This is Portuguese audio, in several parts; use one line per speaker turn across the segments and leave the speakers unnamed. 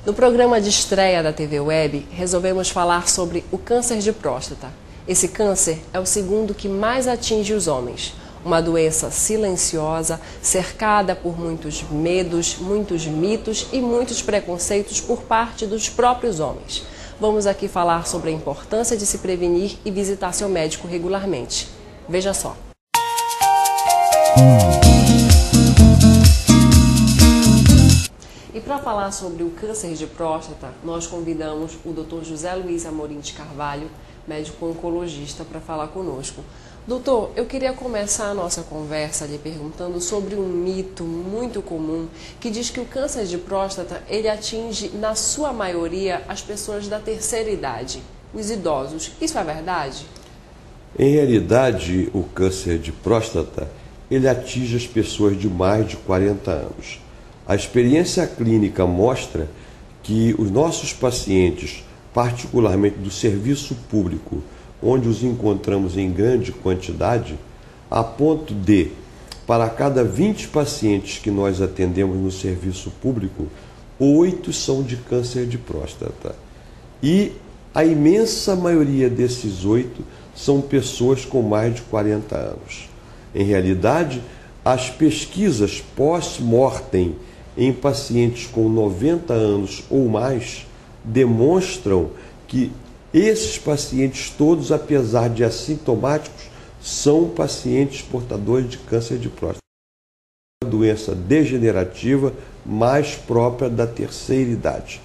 No programa de estreia da TV Web, resolvemos falar sobre o câncer de próstata. Esse câncer é o segundo que mais atinge os homens. Uma doença silenciosa, cercada por muitos medos, muitos mitos e muitos preconceitos por parte dos próprios homens. Vamos aqui falar sobre a importância de se prevenir e visitar seu médico regularmente. Veja só. E para falar sobre o câncer de próstata, nós convidamos o Dr. José Luiz Amorim de Carvalho, médico oncologista, para falar conosco. Doutor, eu queria começar a nossa conversa lhe perguntando sobre um mito muito comum que diz que o câncer de próstata ele atinge, na sua maioria, as pessoas da terceira idade, os idosos. Isso é verdade?
Em realidade, o câncer de próstata ele atinge as pessoas de mais de 40 anos. A experiência clínica mostra que os nossos pacientes, particularmente do serviço público, onde os encontramos em grande quantidade, a ponto de, para cada 20 pacientes que nós atendemos no serviço público, 8 são de câncer de próstata. E a imensa maioria desses 8 são pessoas com mais de 40 anos. Em realidade, as pesquisas pós-mortem em pacientes com 90 anos ou mais demonstram que esses pacientes todos, apesar de assintomáticos, são pacientes portadores de câncer de próstata. É uma doença degenerativa mais própria da terceira idade.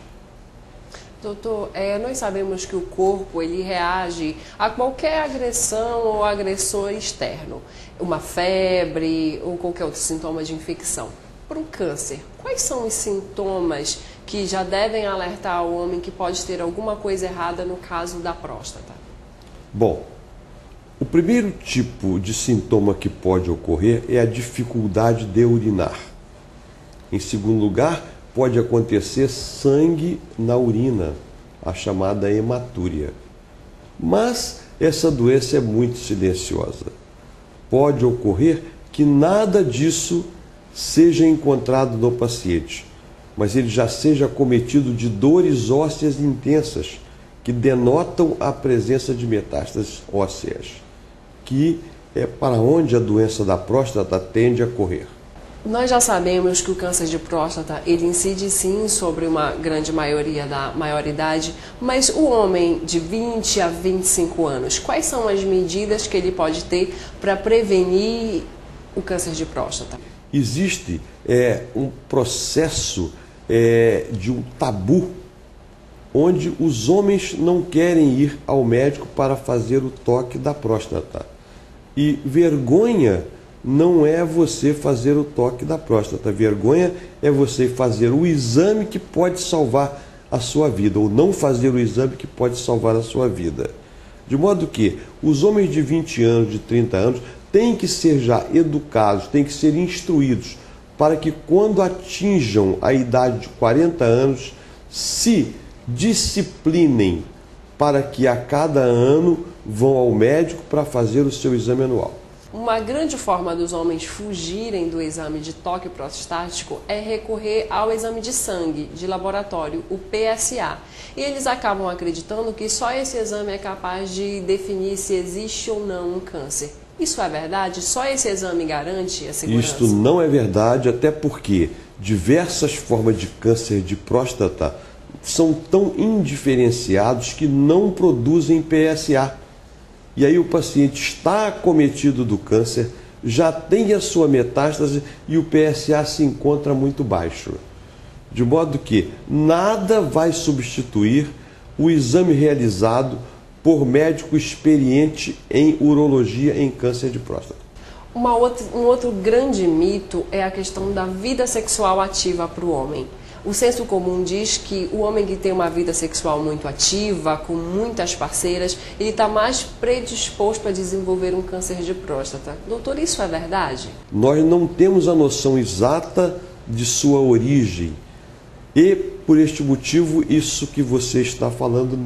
Doutor, nós sabemos que o corpo ele reage a qualquer agressão ou agressor externo, uma febre ou qualquer outro sintoma de infecção. Para o câncer, quais são os sintomas que já devem alertar o homem que pode ter alguma coisa errada no caso da próstata?
Bom, o primeiro tipo de sintoma que pode ocorrer é a dificuldade de urinar. Em segundo lugar, pode acontecer sangue na urina, a chamada hematúria. Mas essa doença é muito silenciosa. Pode ocorrer que nada disso seja encontrado no paciente, mas ele já seja acometido de dores ósseas intensas, que denotam a presença de metástases ósseas, que é para onde a doença da próstata tende a correr.
Nós já sabemos que o câncer de próstata ele incide sim sobre uma grande maioria da maioridade, mas o homem de 20 a 25 anos, quais são as medidas que ele pode ter para prevenir o câncer de próstata?
Existe um processo de um tabu, onde os homens não querem ir ao médico para fazer o toque da próstata. E vergonha não é você fazer o toque da próstata, vergonha é você fazer o exame que pode salvar a sua vida, ou não fazer o exame que pode salvar a sua vida. De modo que os homens de 20 anos, de 30 anos, têm que ser já educados, têm que ser instruídos, para que quando atinjam a idade de 40 anos, se disciplinem para que a cada ano vão ao médico para fazer o seu exame anual.
Uma grande forma dos homens fugirem do exame de toque prostático é recorrer ao exame de sangue de laboratório, o PSA. E eles acabam acreditando que só esse exame é capaz de definir se existe ou não um câncer. Isso é verdade? Só esse exame garante a segurança?
Isto não é verdade, até porque diversas formas de câncer de próstata são tão indiferenciados que não produzem PSA. E aí o paciente está acometido do câncer, já tem a sua metástase e o PSA se encontra muito baixo. De modo que nada vai substituir o exame realizado por médico experiente em urologia em câncer de próstata.
Um outro grande mito é a questão da vida sexual ativa para o homem. O senso comum diz que o homem que tem uma vida sexual muito ativa, com muitas parceiras, ele está mais predisposto a desenvolver um câncer de próstata. Doutor, isso é verdade?
Nós não temos a noção exata de sua origem. E, por este motivo, isso que você está falando,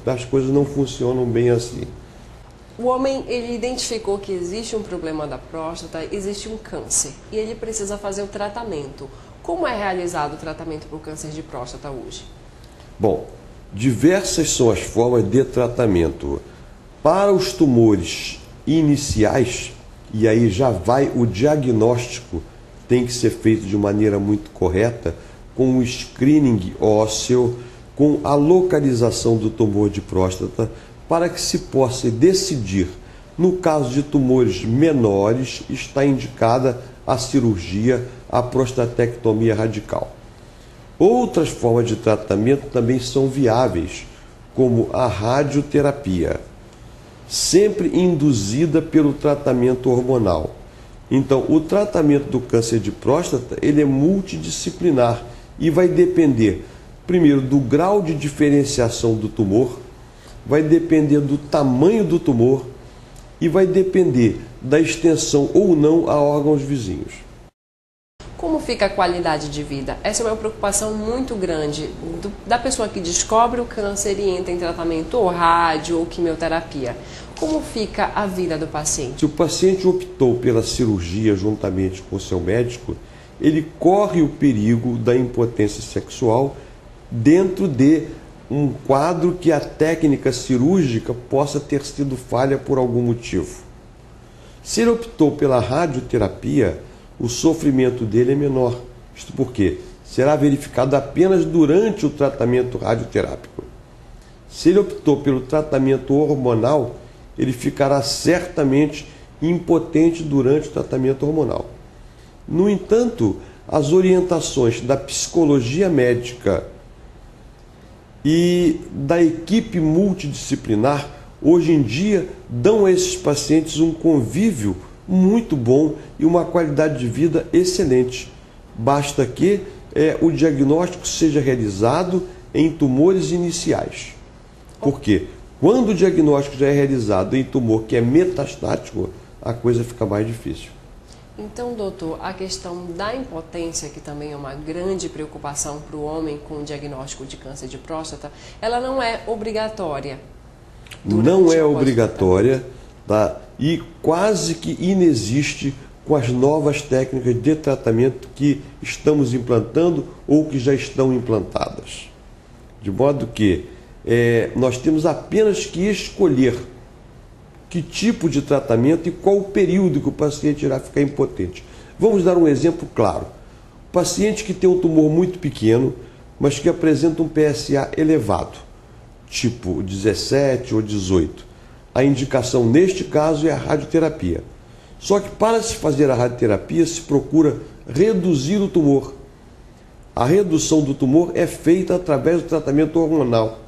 as coisas não funcionam bem assim.
o homem ele identificou que existe um problema da próstata, existe um câncer e ele precisa fazer o tratamento. Como é realizado o tratamento para o câncer de próstata hoje?
Bom, diversas são as formas de tratamento. Para os tumores iniciais, e aí já vai o diagnóstico, tem que ser feito de maneira muito correta, com o screening ósseo, com a localização do tumor de próstata, para que se possa decidir. No caso de tumores menores, está indicada a cirurgia, a prostatectomia radical. Outras formas de tratamento também são viáveis, como a radioterapia, sempre induzida pelo tratamento hormonal. Então, o tratamento do câncer de próstata, ele é multidisciplinar e vai depender, primeiro, do grau de diferenciação do tumor, vai depender do tamanho do tumor e vai depender da extensão ou não a órgãos vizinhos.
Como fica a qualidade de vida? Essa é uma preocupação muito grande da pessoa que descobre o câncer e entra em tratamento ou rádio ou quimioterapia. Como fica a vida do paciente?
Se o paciente optou pela cirurgia juntamente com o seu médico, ele corre o perigo da impotência sexual dentro de um quadro que a técnica cirúrgica possa ter sido falha por algum motivo. Se ele optou pela radioterapia, o sofrimento dele é menor. Isto porque será verificado apenas durante o tratamento radioterápico. Se ele optou pelo tratamento hormonal, ele ficará certamente impotente durante o tratamento hormonal. No entanto, as orientações da psicologia médica e da equipe multidisciplinar, hoje em dia, dão a esses pacientes um convívio muito bom e uma qualidade de vida excelente. Basta que o diagnóstico seja realizado em tumores iniciais. Por quê? Quando o diagnóstico já é realizado em tumor que é metastático, a coisa fica mais difícil.
Então, doutor, a questão da impotência, que também é uma grande preocupação para o homem com o diagnóstico de câncer de próstata, ela não é obrigatória.
Não é obrigatória, tá? E quase que inexiste com as novas técnicas de tratamento que estamos implantando ou que já estão implantadas. De modo que nós temos apenas que escolher que tipo de tratamento e qual o período que o paciente irá ficar impotente. Vamos dar um exemplo claro. O paciente que tem um tumor muito pequeno, mas que apresenta um PSA elevado, tipo 17 ou 18. A indicação neste caso é a radioterapia. Só que para se fazer a radioterapia se procura reduzir o tumor. A redução do tumor é feita através do tratamento hormonal.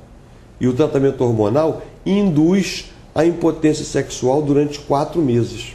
E o tratamento hormonal induz a impotência sexual durante 4 meses.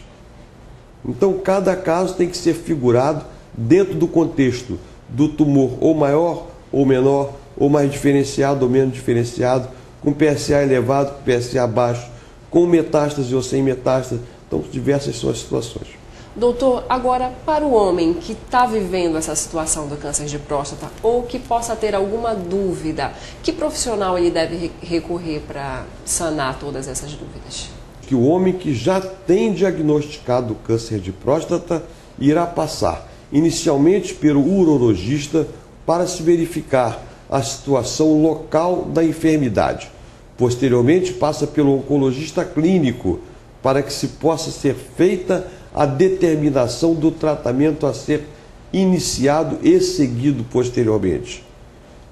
Então, cada caso tem que ser figurado dentro do contexto do tumor ou maior ou menor, ou mais diferenciado ou menos diferenciado, com PSA elevado, com PSA baixo, com metástase ou sem metástase. Então, diversas são as situações.
Doutor, agora para o homem que está vivendo essa situação do câncer de próstata ou que possa ter alguma dúvida, que profissional ele deve recorrer para sanar todas essas dúvidas?
Que o homem que já tem diagnosticado o câncer de próstata irá passar inicialmente pelo urologista para se verificar a situação local da enfermidade. Posteriormente passa pelo oncologista clínico para que se possa ser feita a determinação do tratamento a ser iniciado e seguido posteriormente.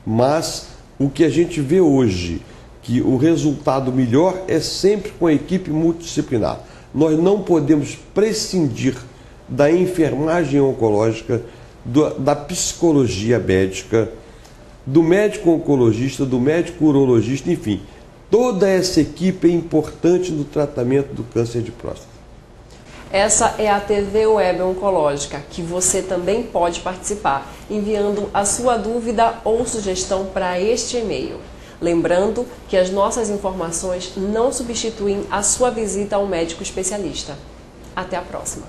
Mas o que a gente vê hoje, que o resultado melhor é sempre com a equipe multidisciplinar. Nós não podemos prescindir da enfermagem oncológica, da psicologia médica, do médico oncologista, do médico urologista, enfim. Toda essa equipe é importante no tratamento do câncer de próstata.
Essa é a TV Web Oncológica, que você também pode participar, enviando a sua dúvida ou sugestão para este e-mail. Lembrando que as nossas informações não substituem a sua visita ao médico especialista. Até a próxima!